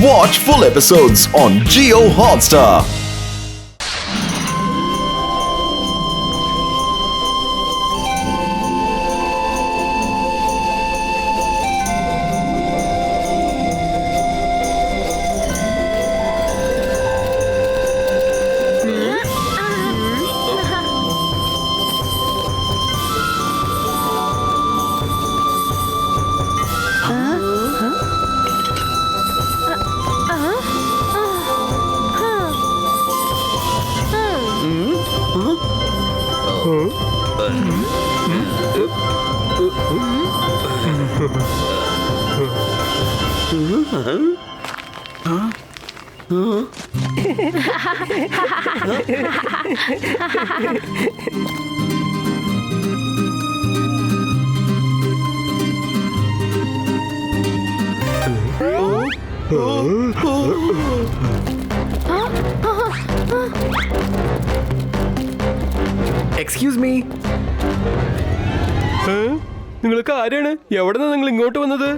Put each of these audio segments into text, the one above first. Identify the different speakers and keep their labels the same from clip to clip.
Speaker 1: Watch full episodes on Jio Hotstar.
Speaker 2: Excuse me, നിങ്ങൾക്ക് ആരാണ്? എവിടെന്നാ നിങ്ങൾ ഇങ്ങോട്ട് വന്നത്?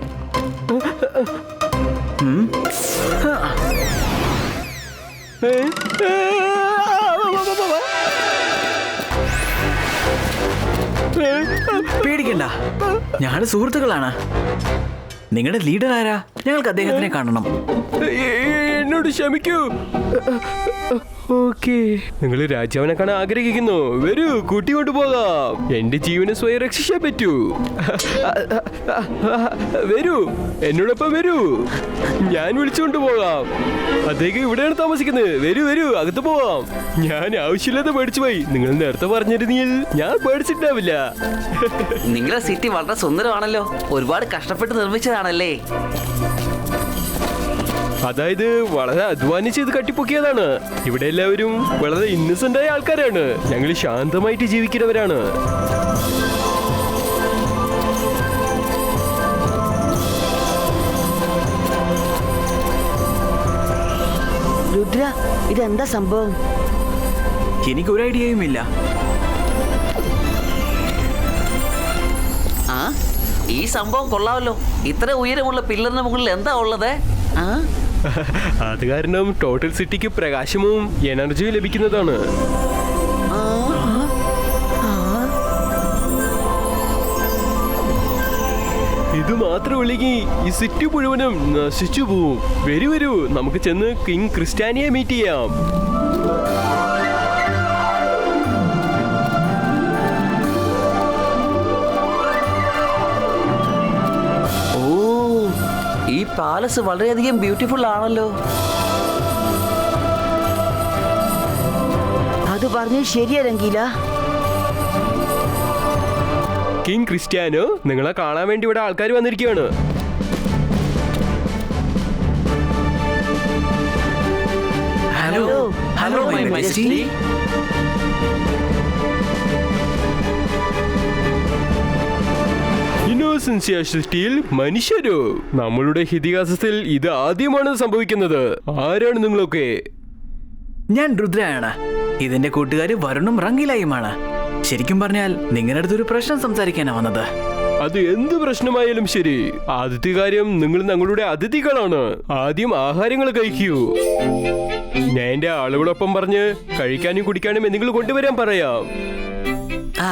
Speaker 3: പേടിക്കണ്ട, ഞങ്ങളുടെ സുഹൃത്തുക്കളാണ്. നിങ്ങളുടെ ലീഡർ ആരാ? ഞങ്ങൾക്ക് അദ്ദേഹത്തിനെ കാണണം.
Speaker 2: എന്നോട് ക്ഷമിക്കൂ. ഓക്കെ, നിങ്ങൾ രാജാവിനെ കാണാൻ ആഗ്രഹിക്കുന്നു. വരൂ, കൂട്ടിക്കൊണ്ടു പോകാം. എന്റെ ജീവനെ സ്വയം രക്ഷിച്ചേ പറ്റൂ. വരൂ, എന്നോടൊപ്പം വരൂ. ഞാൻ വിളിച്ചുകൊണ്ട് പോകാം. അദ്ദേഹം ഇവിടെയാണ് താമസിക്കുന്നത്. വരൂ വരൂ, അകത്ത് പോവാം. ഞാൻ ആവശ്യമില്ലാതെ പേടിച്ചു പോയി. നിങ്ങൾ നേരത്തെ പറഞ്ഞിരുന്നെങ്കിൽ ഞാൻ പേടിച്ചിട്ടാവില്ല.
Speaker 4: നിങ്ങളുടെ സിറ്റി വളരെ സുന്ദരമാണല്ലോ. ഒരുപാട് കഷ്ടപ്പെട്ട് നിർമ്മിച്ചതാണല്ലേ?
Speaker 2: അതായത് വളരെ അധ്വാനിച്ച് ഇത് കട്ടിപ്പൊക്കിയതാണ്. ഇവിടെ എല്ലാവരും വളരെ ഇന്നസെന്റ് ആയ ആൾക്കാരാണ്. ഞങ്ങൾ ശാന്തമായിട്ട് ജീവിക്കുന്നവരാണ്.
Speaker 5: രുദ്ര, ഇതെന്താ സംഭവം?
Speaker 3: എനിക്കൊരു ഐഡിയയും ഇല്ല.
Speaker 4: ആ, ഈ സംഭവം കൊള്ളാമല്ലോ. ഇത്ര ഉയരമുള്ള പില്ലറിന് മുകളിൽ എന്താ ഉള്ളത്?
Speaker 2: അത് കാരണം ടോട്ടൽ സിറ്റിക്ക് പ്രകാശവും എനർജിയും ലഭിക്കുന്നതാണ്. ഇത് മാത്രമല്ലെങ്കിൽ ഈ സിറ്റി മുഴുവനും നശിച്ചു പോവും. വരൂ വരൂ, നമുക്ക് ചെന്ന് കിങ് ക്രിസ്ത്യാനിയെ മീറ്റ് ചെയ്യാം.
Speaker 4: ഈ പാലസ് വളരെയധികം ബ്യൂട്ടിഫുൾ ആണല്ലോ.
Speaker 5: അത് പറഞ്ഞത് ശരിയാ രംഗീല.
Speaker 2: കിങ് ക്രിസ്ത്യാനോ, നിങ്ങളെ കാണാൻ വേണ്ടി ഇവിടെ ആൾക്കാർ വന്നിരിക്കുകയാണ്.
Speaker 3: Hello hello my majesty.
Speaker 2: സിറ്റിയിൽ മനുഷ്യരോ? നമ്മളുടെ ഇതിഹാസത്തിൽ ഇത് ആദ്യമാണ് സംഭവിക്കുന്നത്. ആരാണ് നിങ്ങളൊക്കെ?
Speaker 3: ഞാൻ രുദ്രയാണ്. ഇതിന്റെ കൂട്ടുകാര് വരുണും റംഗീലയുമാണ്. ശരിക്കും പറഞ്ഞാൽ നിങ്ങളുടെ അടുത്തൊരു പ്രശ്നം സംസാരിക്കാനാ വന്നത്.
Speaker 2: അത് എന്ത് പ്രശ്നമായാലും ശരി, ആദ്യത്തെ കാര്യം നിങ്ങൾ ഞങ്ങളുടെ അതിഥികളാണ്. ആദ്യം ആഹാരങ്ങൾ കഴിക്കൂ. ഞാൻ എന്റെ ആളുകളൊപ്പം പറഞ്ഞ് കഴിക്കാനും കുടിക്കാനും എന്തെങ്കിലും കൊണ്ടുവരാൻ പറയാം.
Speaker 4: ആ,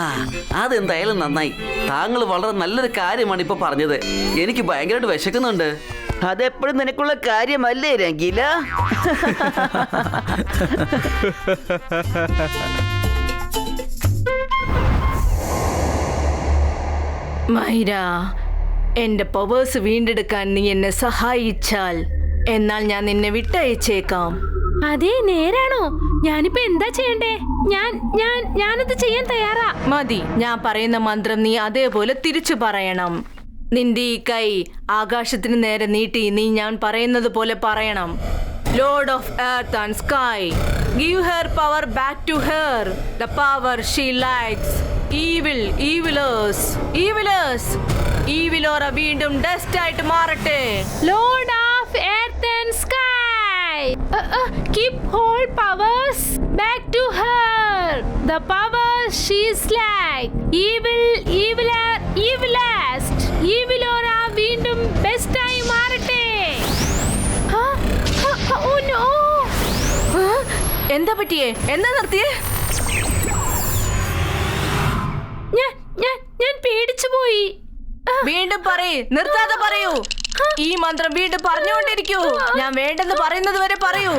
Speaker 4: അതെന്തായാലും നന്നായി. താങ്കൾ വളരെ നല്ലൊരു കാര്യമാണ് ഇപ്പൊ പറഞ്ഞത്. എനിക്ക് ഭയങ്കരമായിട്ട് വിശക്കുന്നുണ്ട്.
Speaker 5: അതെപ്പോഴും നിനക്കുള്ള കാര്യമല്ലേ രംഗീല?
Speaker 6: മൈര, എന്റെ പവേഴ്സ് വീണ്ടെടുക്കാൻ നീ എന്നെ സഹായിച്ചാൽ എന്നാൽ ഞാൻ നിന്നെ വിട്ടയച്ചേക്കാം.
Speaker 7: അതേ, നേരാണോ? ഞാനിപ്പോ എന്താ ചെയ്യണ്ടേ? ഞാനത് ചെയ്യാൻ തയ്യാറാ.
Speaker 6: മതി, ഞാൻ പറയുന്ന മന്ത്രം നീ അതേപോലെ തിരിച്ചു പറയണം. നിന്റെ ഈ കൈ ആകാശത്തിന് നേരെ നീട്ടി നീ ഞാൻ പറയുന്നത് പോലെ പറയണം. Lord of earth and sky, give her power back to her, the power she likes. ഈവിലോറ വീണ്ടും ഡസ്റ്റ് ആയിട്ട് മാറട്ടെ.
Speaker 7: Lord of earth and sky, keep whole powers back to her, the power she likes. ഈവിലോറ വീണ്ടും ബെസ്റ്റായി മാറട്ടെ.
Speaker 6: എന്താ പറ്റിയേ? എന്താ നിർത്തിയേ?
Speaker 7: ഞാൻ പേടിച്ചു പോയി.
Speaker 6: വീണ്ടും പറയ്, നിർത്താതെ പറയൂ. ഈ മന്ത്രം വീണ്ടും പറഞ്ഞുകൊണ്ടിരിക്കൂ. ഞാൻ വേണ്ടെന്ന് പറയുന്നത് വരെ പറയൂ.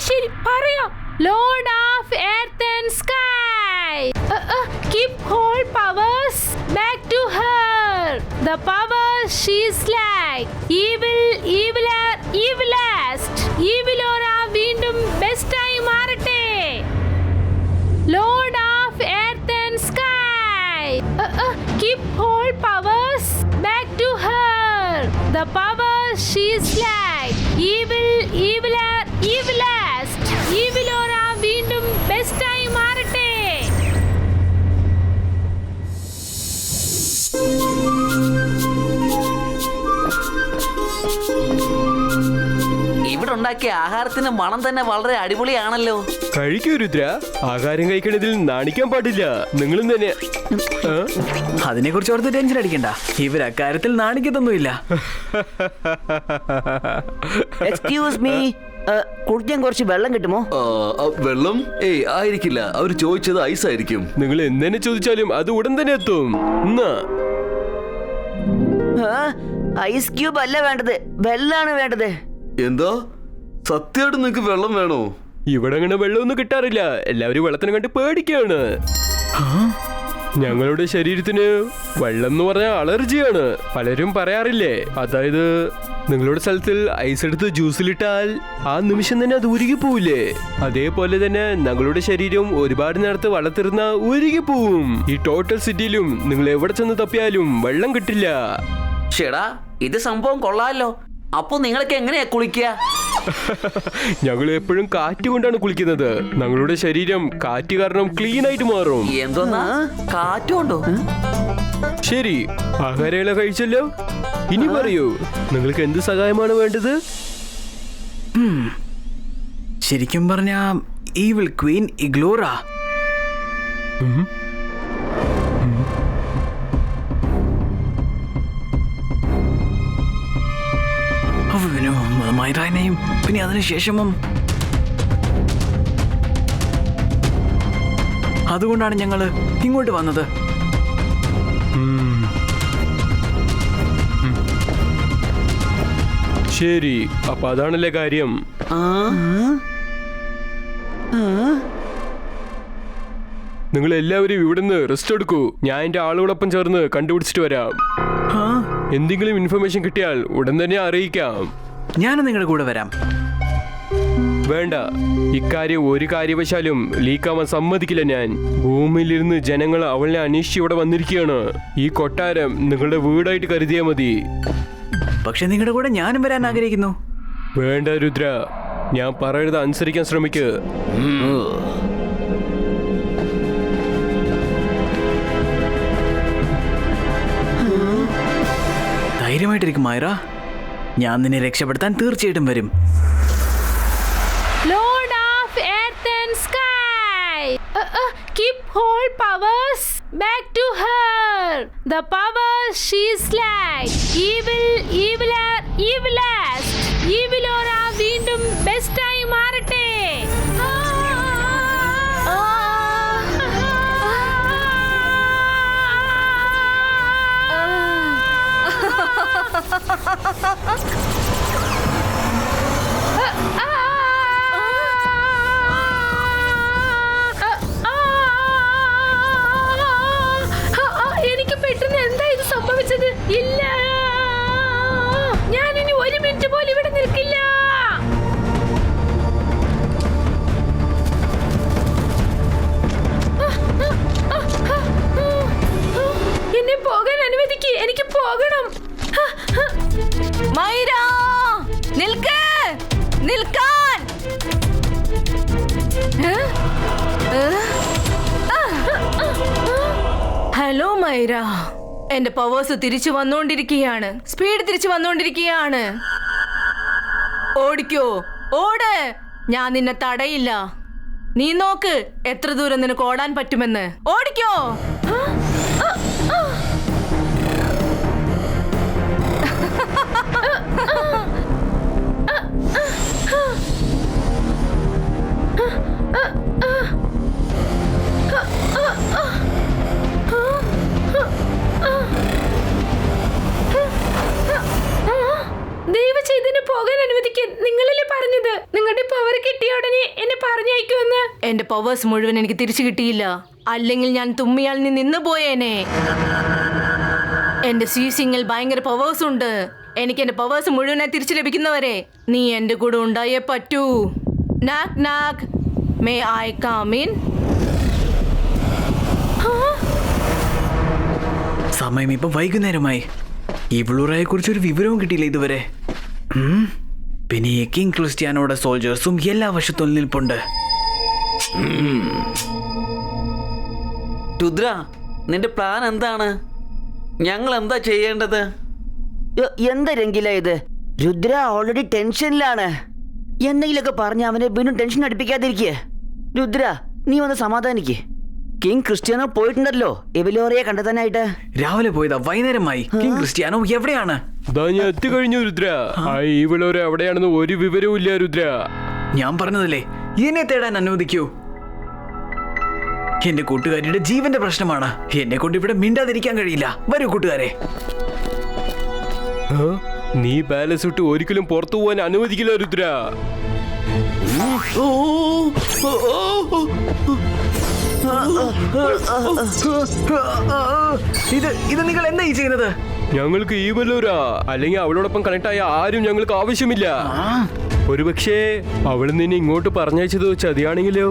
Speaker 7: ശരി പറയാം. Lord of earth and sky, keep whole powers back to her. The powers she is like ഈവിലാസ്റ്റ്. ഈവിലോറ വീണ്ടും ബെസ്റ്റായി മാറട്ടെ. Lord of earth and sky, keep whole powers back to her. The powers she is like evilast. Evilora വീണ്ടും best ആയി മാറട്ടെ.
Speaker 4: ഇവിടെ ഉണ്ടാക്കിയ ആഹാരത്തിന്റെ മണം തന്നെ വളരെ അടിപൊളിയാണല്ലോ.
Speaker 2: കഴിക്കൂ രുദ്ര. ആഹാരം കഴിക്കണതിൽ നാണിക്കാൻ പാടില്ല. നിങ്ങളും തന്നെ.
Speaker 3: അതിനെ കുറിച്ച് ഓർത്ത് ടെൻഷൻ അടിക്കണ്ട. ഇവർ അക്കാര്യത്തിൽ നാണിക്കത്തൊന്നുമില്ല.
Speaker 5: എക്സ്ക്യൂസ് മീ, കുടിക്കാൻ കുറച്ച് വെള്ളം കിട്ടുമോ?
Speaker 1: വെള്ളം? ഏയ് ആയിരിക്കില്ല, അവർ ചോദിച്ചത് ഐസ് ആയിരിക്കും.
Speaker 2: നിങ്ങൾ എന്തെന്നെ ചോദിച്ചാലും അത് ഉടൻ തന്നെ എത്തും. എന്നാ
Speaker 5: ഐസ് ക്യൂബ് അല്ല വേണ്ടത്, വെള്ളമാണ് വേണ്ടത്.
Speaker 1: എന്താ സത്യമായിട്ട് നിങ്ങക്ക് വെള്ളം വേണോ?
Speaker 2: ഇവിടെ അങ്ങനെ വെള്ളമൊന്നും കിട്ടാറില്ല. എല്ലാവരും വെള്ളത്തിനെ കണ്ട് പേടിക്കാണ്. ഞങ്ങളുടെ ശരീരത്തിന് വെള്ളം എന്ന് പറഞ്ഞാൽ അലർജിയാണ്. പലരും പറയാറില്ലേ, അതായത് നിങ്ങളുടെ സ്ഥലത്തിൽ ഐസ് എടുത്ത് ജ്യൂസിലിട്ടാൽ ആ നിമിഷം തന്നെ അത് ഉരുകി പോവില്ലേ? അതേപോലെ തന്നെ ഞങ്ങളുടെ ശരീരം ഒരുപാട് നേരത്തെ വളർത്തിരുന്ന ഉരുകി പോവും. ഈ ടോട്ടൽ സിറ്റിയിലും നിങ്ങൾ എവിടെ ചെന്ന് തപ്പിയാലും വെള്ളം കിട്ടില്ല.
Speaker 4: ചേടാ, ഇത് സംഭവം കൊള്ളാമല്ലോ. അപ്പൊ നിങ്ങൾക്ക് എങ്ങനെയാ കുളിക്കുക?
Speaker 2: ഞങ്ങൾ എപ്പോഴും കാറ്റ് കൊണ്ടാണ് കുളിക്കുന്നത്. ഞങ്ങളുടെ ശരീരം കാറ്റ് കാരണം ക്ലീൻ ആയിട്ട് മാറും.
Speaker 4: എന്തോന്നാ കാറ്റുണ്ടോ?
Speaker 2: ശരി, ആഹാരങ്ങളെ കഴിച്ചല്ലോ. ഇനി പറയൂ, നിങ്ങൾക്ക് എന്ത് സഹായമാണ് വേണ്ടത്?
Speaker 3: ശരിക്കും പറഞ്ഞ ഈവിൾ ക്വീൻ ഇഗ്ലോറ. മൈറാനെയും പിന്നെ അതിനുശേഷമും. അതുകൊണ്ടാണ് ഞങ്ങൾ ഇങ്ങോട്ട് വന്നത്.
Speaker 2: ശരി, അപ്പൊ അതാണല്ലേ കാര്യം. നിങ്ങൾ എല്ലാവരും ഇവിടുന്ന് റെസ്റ്റ് എടുക്കൂ. ഞാൻ എന്റെ ആളുകളൊപ്പം ചേർന്ന് കണ്ടുപിടിച്ചിട്ട് വരാം. എന്തെങ്കിലും ഇൻഫർമേഷൻ കിട്ടിയാൽ ഉടൻ തന്നെ അറിയിക്കാം.
Speaker 3: ഞാനും നിങ്ങളുടെ കൂടെ വരാം.
Speaker 2: വേണ്ട, ഇക്കാര്യം ഒരു കാര്യവശാലും ലീക്കാവാൻ സമ്മതിക്കില്ല ഞാൻ. ഭൂമിയിലിരുന്ന് ജനങ്ങൾ അവളെ അന്വേഷിച്ച് ഇവിടെ വന്നിരിക്കുകയാണ്. ഈ കൊട്ടാരം നിങ്ങളുടെ വീടായിട്ട് കരുതിയാൽ മതി.
Speaker 3: പക്ഷെ നിങ്ങളുടെ കൂടെ ഞാനും വരാൻ ആഗ്രഹിക്കുന്നു.
Speaker 2: വേണ്ട രുദ്ര, ഞാൻ പറയുന്നത് അനുസരിക്കാൻ ശ്രമിക്ക്.
Speaker 3: ധൈര്യമായിട്ടിരിക്കും മൈറ. ഞാൻ നിന്നെ രക്ഷപ്പെടുത്താൻ തീർച്ചയായിട്ടും വരും.
Speaker 7: Lord of earth and sky, keep whole powers back to her. The powers she is like evilast. Evilora വീണ്ടും best ആയി മാറട്ടെ. എനിക്ക് പെട്ടെന്ന് എന്താ ഇത് സംഭവിച്ചത്? ഇല്ല, ഞാൻ ഇനി ഒരു മിനിറ്റ് പോലും ഇവിടെ നിൽക്കില്ല. എന്നെ പോകാൻ അനുവദിക്ക്, എനിക്ക് പോകണം.
Speaker 6: മൈര, നിൽക്ക്, നിൽക്കാൻ. ഹലോ മൈര, എന്റെ പവേഴ്സ് തിരിച്ചു വന്നുകൊണ്ടിരിക്കുകയാണ്. സ്പീഡ് തിരിച്ചു വന്നുകൊണ്ടിരിക്കുകയാണ്. ഓടിക്കോ, ഓട്. ഞാൻ നിന്നെ തടയില്ല. നീ നോക്ക് എത്ര ദൂരം നിനക്ക് ഓടാൻ പറ്റുമെന്ന്. ഓടിക്കോ.
Speaker 7: എനിക്ക് നിങ്ങളല്ലേ പറഞ്ഞത് നിങ്ങളുടെ പവർ കിട്ടിയ ഉടനെ എന്നെ പറഞ്ഞയക്കുമെന്ന്.
Speaker 6: എന്റെ പവേഴ്സ് മുഴുവൻ എനിക്ക് തിരിച്ചു കിട്ടിയില്ല. അല്ലെങ്കിൽ ഞാൻ തുമ്മിയാൽ നീ നിന്ന് പോയേനെ. എന്റെ സീസിങ്ങിൽ ഭയങ്കര പവേഴ്സ് ഉണ്ട്. എനിക്ക് എന്റെ പവേഴ്സ് മുഴുവനായി തിരിച്ചു ലഭിക്കുന്നവരെ നീ എന്റെ കൂടെ ഉണ്ടായേ പറ്റൂ. Knock knock, may I come in?
Speaker 3: സമയം ഇപ്പൊ വൈകുന്നേരമായി. ഈ വ്ളൂറയെ കുറിച്ച് ഒരു വിവരവും കിട്ടിയില്ല ഇതുവരെ. പിന്നെ ഈ കിങ് ക്രിസ്ത്യാനോയുടെ സോൾജേഴ്സും എല്ലാ വശത്തും നിൽപ്പുണ്ട്.
Speaker 4: രുദ്ര, നിന്റെ പ്ലാൻ എന്താണ്? ഞങ്ങൾ എന്താ ചെയ്യേണ്ടത്?
Speaker 5: എന്താ രംഗില ഇത്? രുദ്ര ഓൾറെഡി ടെൻഷനിലാണ്. എന്തെങ്കിലുമൊക്കെ പറഞ്ഞ് അവനെ വീണ്ടും ടെൻഷൻ അടുപ്പിക്കാതിരിക്കേ. രുദ്ര, നീ ഒന്ന് സമാധാനിക്കേ. കിങ് ക്രിസ്ത്യാനോ പോയിട്ടുണ്ടല്ലോ എവലോറയെ കണ്ടെത്താനായിട്ട്.
Speaker 3: രാവിലെ പോയതാ, വൈകുന്നേരമായി. കിങ് ക്രിസ്ത്യാനോ എവിടെയാണ്?
Speaker 2: ഞാൻ എത്തിക്കഴിഞ്ഞു രുദ്ര. ഇവളൊരു എവിടെയാണെന്ന് ഒരു വിവരവും ഇല്ല രുദ്ര.
Speaker 3: ഞാൻ പറഞ്ഞതല്ലേ, എന്നെ തേടാൻ അനുവദിക്കൂ. എന്റെ കൂട്ടുകാരിയുടെ ജീവന്റെ പ്രശ്നമാണ്. എന്നെ കൊണ്ട് ഇവിടെ മിണ്ടാതിരിക്കാൻ കഴിയില്ല. വരൂ കൂട്ടുകാരെ.
Speaker 2: നീ ബാലൻസ് വിട്ട് ഒരിക്കലും പുറത്തു പോകാൻ അനുവദിക്കില്ല രുദ്ര.
Speaker 3: ഇത് നിങ്ങൾ എന്താ ഈ ചെയ്യുന്നത്?
Speaker 2: ഞങ്ങൾക്ക് ഈ വല്ലൂരാ, അല്ലെങ്കിൽ അവളോടൊപ്പം കണക്ട് ആയ ആരും ഞങ്ങൾക്ക് ആവശ്യമില്ല. ഒരുപക്ഷേ അവൾ നിന്നെ ഇങ്ങോട്ട് പറഞ്ഞയച്ചത് ചതിയാണെങ്കിലോ?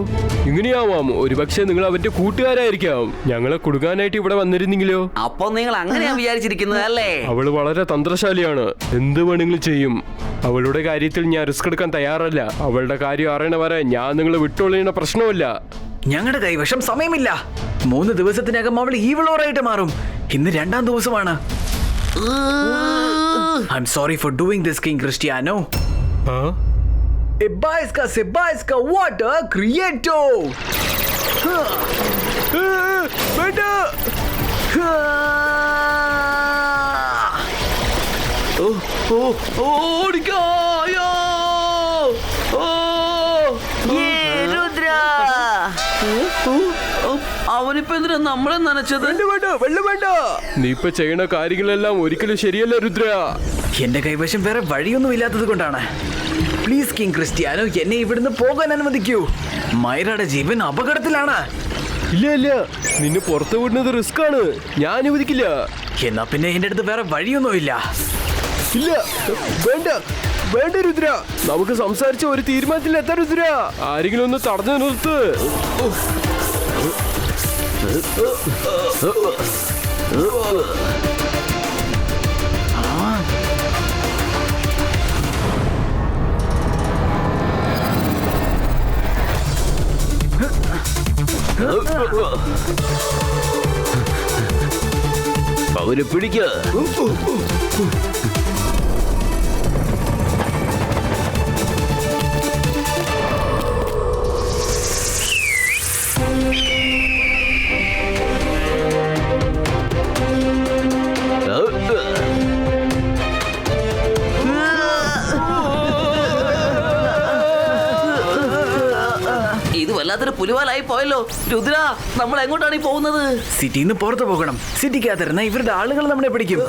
Speaker 2: ഇങ്ങനെയാവാം. ഒരുപക്ഷെ നിങ്ങൾ അവന്റെ കൂട്ടുകാരായിരിക്കാം. ഞങ്ങളെ കൊടുക്കാനായിട്ട് ഇവിടെ വന്നിരുന്നെങ്കിലോ?
Speaker 4: അപ്പൊ നിങ്ങൾ അങ്ങനെയാ വിചാരിച്ചിരിക്കുന്നത് അല്ലേ?
Speaker 2: അവള് വളരെ തന്ത്രശാലിയാണ്. എന്ത് വേണമെങ്കിലും ചെയ്യും. അവളുടെ കാര്യത്തിൽ ഞാൻ റിസ്ക് എടുക്കാൻ തയ്യാറല്ല. അവളുടെ കാര്യം അറിയണ വരെ ഞാൻ നിങ്ങളെ വിട്ടൊളിയണ പ്രശ്നമില്ല.
Speaker 3: ഞങ്ങളുടെ കൈവശം സമയമില്ല. 3 ദിവസത്തിനകം അവൾ ഈവിളോറായിട്ട് മാറും. ഇന്ന് 2ാം ദിവസമാണ്. I'm sorry for doing this, King Cristiano. Sebaisca water creato.
Speaker 4: അവനിപ്പോ എന്തിനാ നമ്മളെ നനച്ചത്?
Speaker 2: വെള്ളം വേണ്ട. നീ ഇപ്പൊ ചെയ്യണ കാര്യങ്ങളെല്ലാം ഒരിക്കലും ശരിയല്ല രുദ്ര.
Speaker 3: എന്റെ കൈവശം വേറെ വഴിയൊന്നും ഇല്ലാത്തത് കൊണ്ടാണ്. പ്ലീസ് കിങ് ക്രിസ്ത്യാനോ, എന്നെ ഇവിടുന്ന് പോകാൻ അനുവദിക്കൂ. മൈറയുടെ ജീവൻ അപകടത്തിലാണ്.
Speaker 2: ഇല്ല ഇല്ല, നിന്നെ പുറത്തു വിടുന്നത് റിസ്ക് ആണ്. ഞാൻ അനുവദിക്കില്ല.
Speaker 3: എന്നാ പിന്നെ എന്റെ അടുത്ത് വേറെ വഴിയൊന്നുമില്ല.
Speaker 2: ഇല്ല, വേണ്ട വേണ്ട രുദ്ര. നമുക്ക് സംസാരിച്ച ഒരു തീരുമാനത്തിൽ എത്താൻ രുദ്ര. ആരെങ്കിലും ഒന്ന് തടഞ്ഞു നിർത്ത്.
Speaker 1: അവരെ പിടിക്ക.
Speaker 4: ഇത് വല്ലാത്തൊരു പുലിവാലായി പോയല്ലോ. രുദ്ര, നമ്മൾ എങ്ങോട്ടാണ് ഈ പോകുന്നത്?
Speaker 3: സിറ്റിന്ന് പുറത്തു പോകണം. സിറ്റിക്കകത്തിരുന്ന ഇവരുടെ ആളുകൾ നമ്മളെ പിടിക്കും.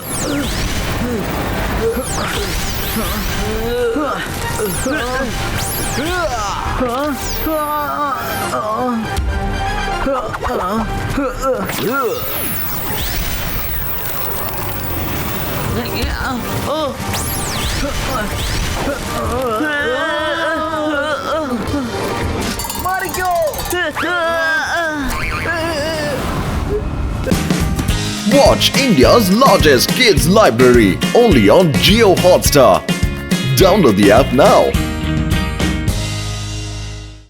Speaker 8: Watch India's largest kids library only on Jio Hotstar. Download the app now.